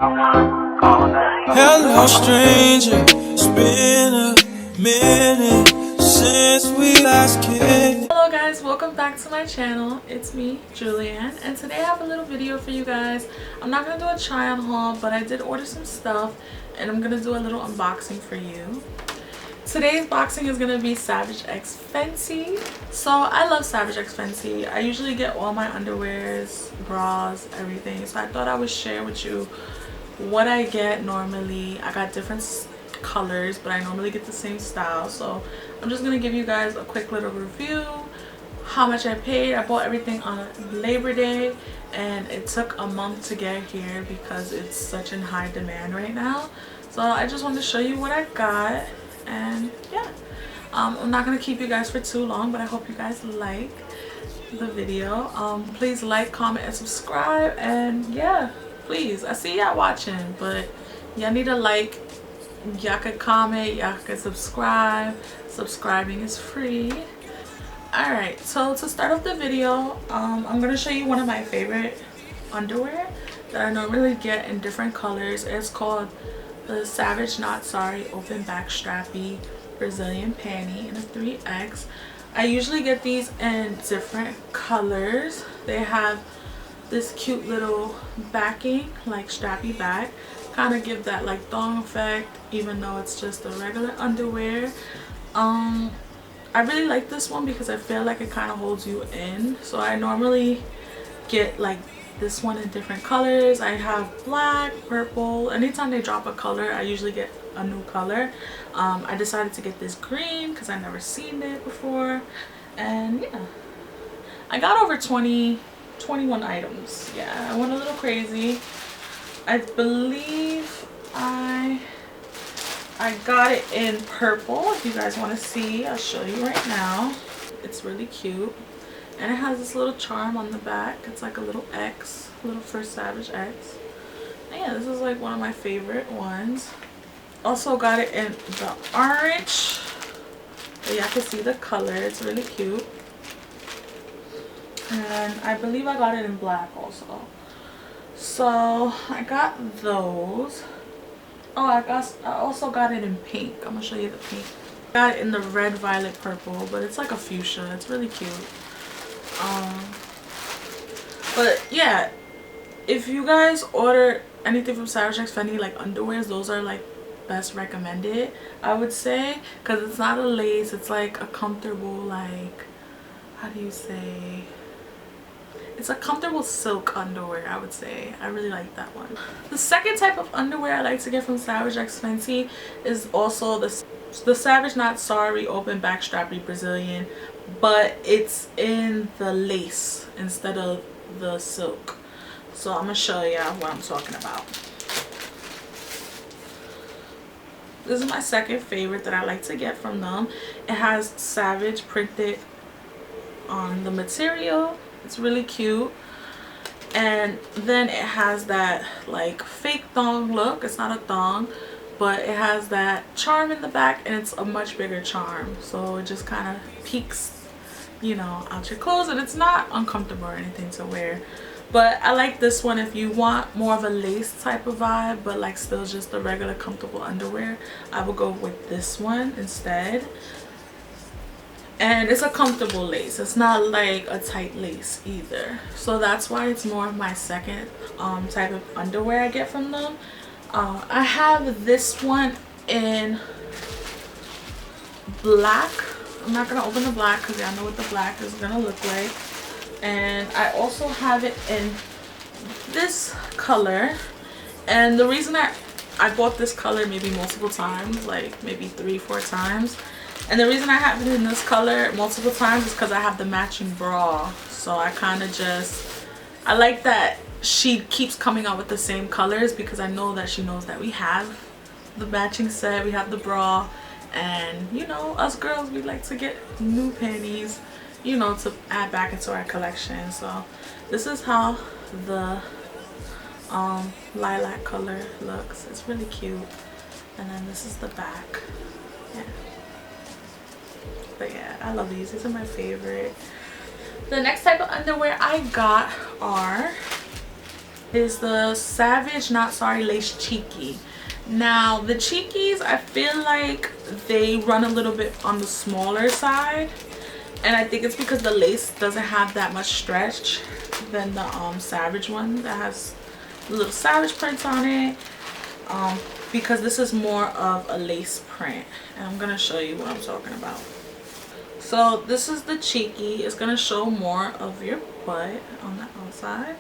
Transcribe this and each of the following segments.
Hello stranger, it's been a minute since we last kicked. Hello guys, welcome back to my channel. It's me, Julianne, and today I have a little video for you guys. I'm not gonna do a try on haul, but I did order some stuff and I'm gonna do a little unboxing for you. Today's boxing is gonna be Savage X Fenty. So I love Savage X Fenty. I usually get all my underwears, bras, everything. So I thought I would share with you what I get normally. I got different colors, but I normally get the same style. So I'm just gonna give you guys a quick little review, how much I paid. I bought everything on Labor Day and it took a month to get here because it's such in high demand right now. So I just wanted to show you what I got, and yeah, I'm not gonna keep you guys for too long, but I hope you guys like the video. Please like, comment, and subscribe, and yeah, please, I see y'all watching, but y'all need to like, y'all could comment, y'all could subscribe. Subscribing is free. Alright, so to start off the video, I'm gonna show you one of my favorite underwear that I normally get in different colors. It's called the Savage Not Sorry Open Back Strappy Brazilian Panty in a 3X. I usually get these in different colors. They have this cute little backing, like strappy back, kind of give that like thong effect even though it's just a regular underwear. I really like this one because I feel like it kind of holds you in. So I normally get like this one in different colors. I have black, purple. Anytime they drop a color, I usually get a new color. I decided to get this green because I never seen it before, and yeah, I got over 21 items. Yeah, I went a little crazy. I believe I got it in purple. If you guys want to see, I'll show you right now. It's really cute, and it has this little charm on the back. It's like a little X, little first Savage X. And yeah, this is like one of my favorite ones. Also got it in the orange, so y'all can see the color. It's really cute. And I believe I got it in black also. So I got those. Oh, I also got it in pink. I'm gonna show you the pink. Got it in the red, violet, purple, but it's like a fuchsia. It's really cute. But yeah, if you guys order anything from Savage X Fenty, like underwears, those are like best recommended, I would say, because it's not a lace. It's like a comfortable, like, how do you say, it's a comfortable silk underwear, I would say. I really like that one. The second type of underwear I like to get from Savage X Fenty is also the Savage Not Sorry Open Back Strappy Brazilian, but it's in the lace instead of the silk. So I'm gonna show you what I'm talking about. This is my second favorite that I like to get from them. It has Savage printed on the material. It's really cute, and then it has that like fake thong look. It's not a thong, but it has that charm in the back, and it's a much bigger charm, so it just kind of peeks, you know, out your clothes, and it's not uncomfortable or anything to wear. But I like this one if you want more of a lace type of vibe, but like still just the regular comfortable underwear. I would go with this one instead. And it's a comfortable lace. It's not like a tight lace either. So that's why it's more of my second type of underwear I get from them. I have this one in black. I'm not going to open the black because y'all know what the black is going to look like. And I also have it in this color. And the reason I bought this color maybe multiple times, like maybe 3-4 times. And the reason I have it in this color multiple times is because I have the matching bra. So I kind of just, I like that she keeps coming out with the same colors because I know that she knows that we have the matching set, we have the bra, and you know, us girls, we like to get new panties, you know, to add back into our collection. So this is how the lilac color looks. It's really cute. And then this is the back. Yeah. But yeah, I love these. These are my favorite. The next type of underwear I got are is the Savage Not Sorry Lace Cheeky. Now the cheekies, I feel like they run a little bit on the smaller side, and I think it's because the lace doesn't have that much stretch than the Savage one that has the little Savage prints on it, because this is more of a lace print, and I'm gonna show you what I'm talking about. So this is the cheeky. It's gonna show more of your butt on the outside.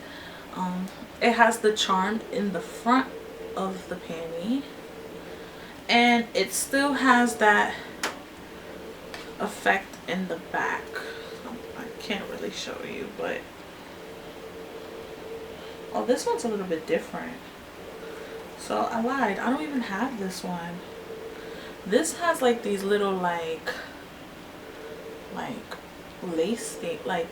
It has the charm in the front of the panty, and it still has that effect in the back. I can't really show you, but oh, this one's a little bit different. So I lied, I don't even have this one. This has like these little like lace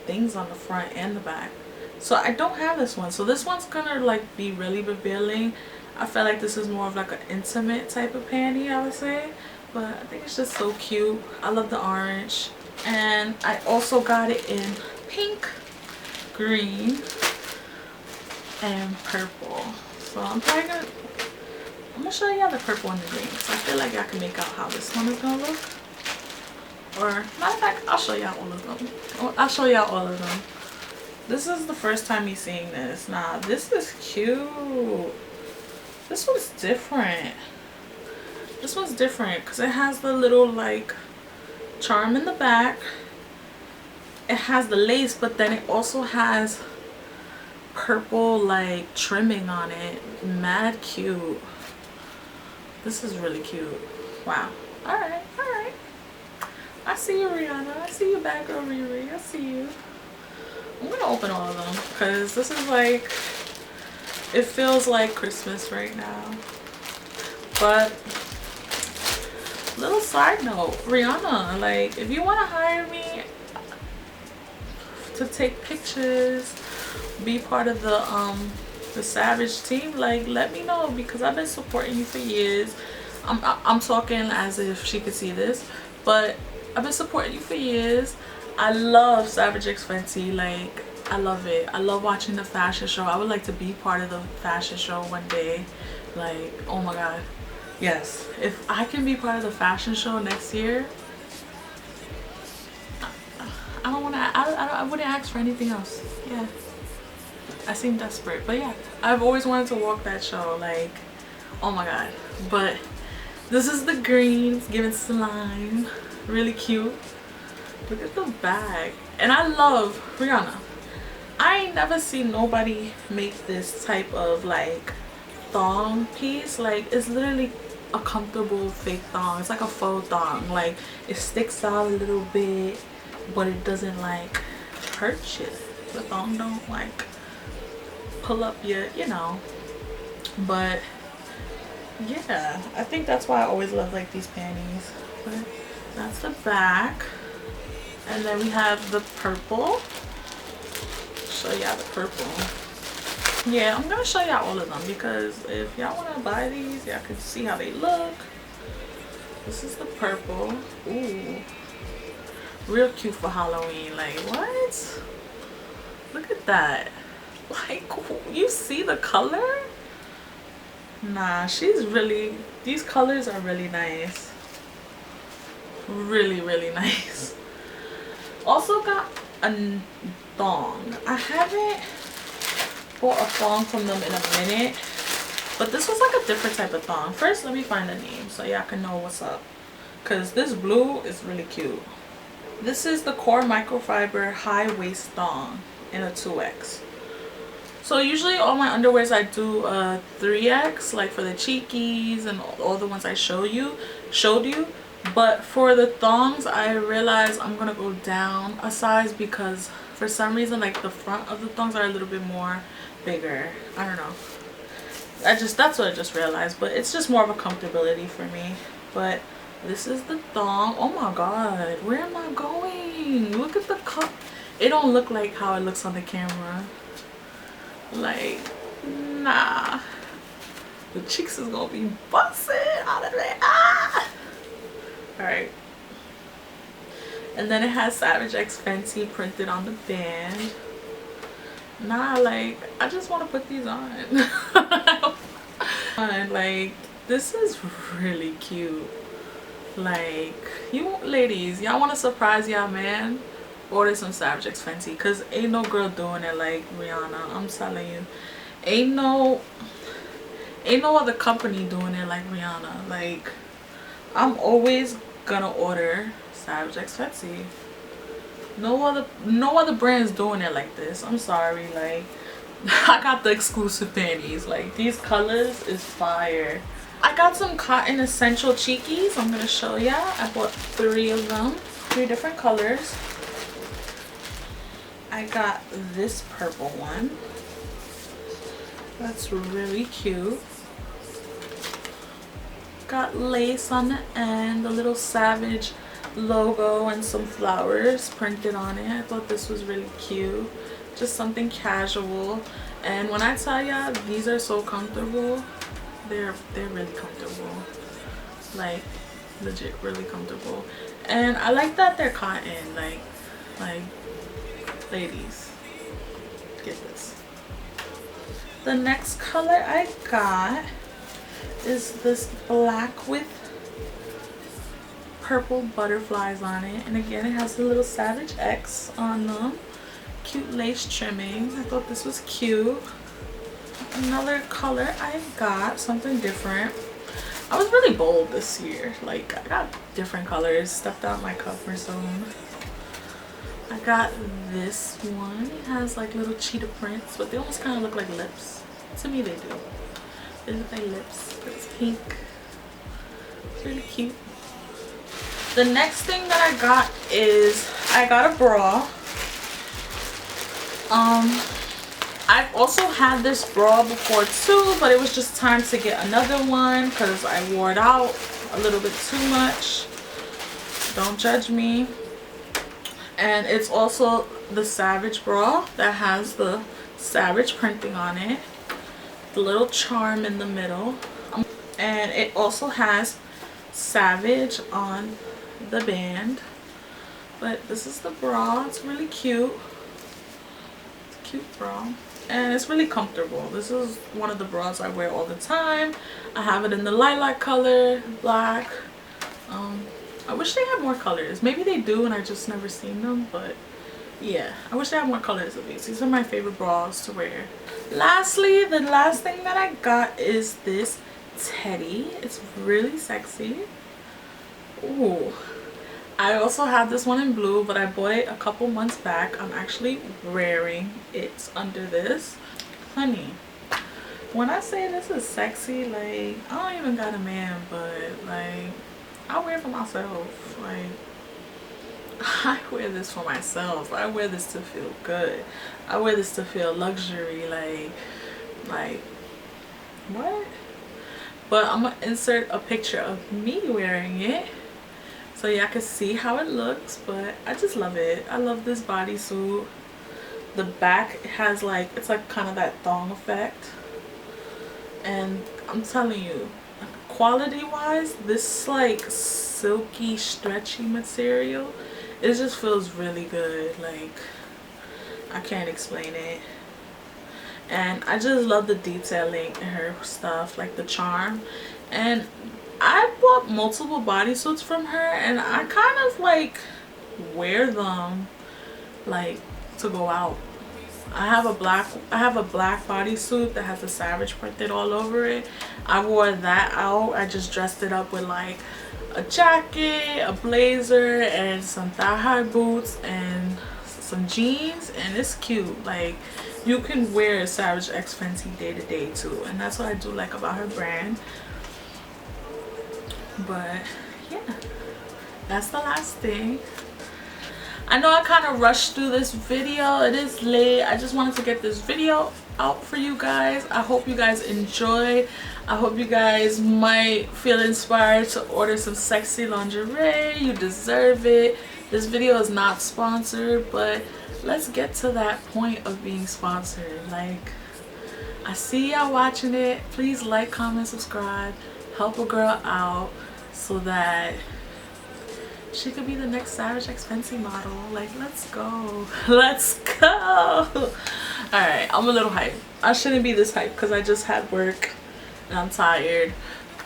things on the front and the back. So I don't have this one. So this one's gonna like be really revealing. I feel like this is more of like an intimate type of panty, I would say. But I think it's just so cute. I love the orange. And I also got it in pink, green, and purple. So I'm gonna show you the purple and the green. So I feel like y'all can make out how this one is gonna look. Or matter of fact, I'll show y'all all of them. I'll show y'all all of them. This is the first time me seeing this. Nah, this is cute. This one's different. This one's different because it has the little like charm in the back. It has the lace, but then it also has purple like trimming on it. Mad cute. This is really cute. Wow. Alright, alright. I see you, Rihanna. I see you, bad girl Riri. I see you. I'm gonna open all of them because this is like, it feels like Christmas right now. But little side note, Rihanna, like if you want to hire me to take pictures, be part of the Savage team, like let me know, because I've been supporting you for years. I'm talking as if she could see this, but I've been supporting you for years. I love Savage X Fenty. Like I love it. I love watching the fashion show. I would like to be part of the fashion show one day. Like, oh my god, yes, if I can be part of the fashion show next year, I wouldn't ask for anything else. Yeah, I seem desperate, but yeah, I've always wanted to walk that show. Like, oh my god. But this is the green, it's giving slime, really cute. Look at the bag. And I love Rihanna. I ain't never seen nobody make this type of like thong piece. Like it's literally a comfortable fake thong. It's like a faux thong. Like it sticks out a little bit, but it doesn't like hurt you. The thong don't like pull up your, you know. But yeah, I think that's why I always love like these panties. But that's the back. And then we have the purple. Show y'all the purple. Yeah, I'm gonna show y'all all of them because if y'all wanna buy these, y'all can see how they look. This is the purple. Ooh, real cute for Halloween. Like what? Look at that. Like you see the color? Nah, she's really, these colors are really nice. Really, really nice. Also got a thong. I haven't bought a thong from them in a minute, but this was like a different type of thong. First, let me find the name so y'all can know what's up, because this blue is really cute. This is the Core Microfiber High Waist Thong in a 2X. So usually all my underwears I do a 3X, like for the cheekies and all the ones I showed you. But for the thongs, I realized I'm gonna go down a size because for some reason like the front of the thongs are a little bit more bigger. I don't know. That's what I just realized, but it's just more of a comfortability for me. But this is the thong. Oh my god, where am I going? Look at the cup. It don't look like how it looks on the camera. Like, nah. The cheeks is gonna be busting out of there. Ah! Alright. And then it has Savage X Fenty printed on the band. Nah, like I just want to put these on. And like this is really cute. Like, you ladies, y'all want to surprise y'all man, order some Savage X Fenty, because ain't no girl doing it like Rihanna. I'm telling you, ain't no other company doing it like Rihanna. Like, I'm always gonna order Savage X Fenty. No other brands doing it like this. I'm sorry. Like, I got the exclusive panties. Like, these colors is fire. I got some cotton essential cheekies. I'm gonna show ya. I bought 3 of them, 3 different colors. I got this purple one. That's really cute. Got lace on the end, a little Savage logo and some flowers printed on it. I thought this was really cute. Just something casual. And when I tell ya, these are so comfortable. They're really comfortable. Like, legit really comfortable. And I like that they're cotton. Like ladies, get this. The next color I got is this black with purple butterflies on it, and again it has a little Savage X on them. Cute lace trimming. I thought this was cute. Another color I got, something different. I was really bold this year. Like, I got different colors, stepped out my comfort zone. I got this one. It has like little cheetah prints, but they almost kind of look like lips. To me they do. They look like lips, but it's pink. It's really cute. The next thing that I got is I got a bra. I've also had this bra before too, but it was just time to get another one because I wore it out a little bit too much. Don't judge me. And it's also the Savage bra that has the Savage printing on it, the little charm in the middle, and it also has Savage on the band. But this is the bra. It's really cute. It's a cute bra. And it's really comfortable. This is one of the bras I wear all the time. I have it in the lilac color, black. I wish they had more colors. Maybe they do and I just never seen them, but yeah, I wish they had more colors of these. These are my favorite bras to wear. Lastly, the last thing that I got is this teddy. It's really sexy. Ooh. I also have this one in blue, but I bought it a couple months back. I'm actually wearing it under this. Honey, when I say this is sexy, like, I don't even got a man, but like, I wear it for myself. Like, I wear this for myself. I wear this to feel good. I wear this to feel luxury. Like what? But I'm gonna insert a picture of me wearing it so y'all can see how it looks. But I just love it. I love this bodysuit. The back has like, it's like kind of that thong effect, and I'm telling you, quality wise, this like silky stretchy material, it just feels really good. Like, I can't explain it. And I just love the detailing in her stuff, like the charm. And I bought multiple bodysuits from her, and I kind of like wear them like to go out. I have a black bodysuit that has a Savage printed all over it. I wore that out. I just dressed it up with like a jacket, a blazer, and some thigh-high boots and some jeans, and it's cute. Like, you can wear Savage X Fenty day to day too, and that's what I do like about her brand. But yeah, that's the last thing. I know I kind of rushed through this video. It is late. I just wanted to get this video out for you guys. I hope you guys enjoy. I hope you guys might feel inspired to order some sexy lingerie. You deserve it. This video is not sponsored, but let's get to that point of being sponsored. Like, I see y'all watching it. Please like, comment, subscribe. Help a girl out so that She could be the next Savage X Fenty model. Like, let's go. Let's go. Alright, I'm a little hyped. I shouldn't be this hyped because I just had work and I'm tired.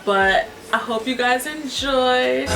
But I hope you guys enjoyed.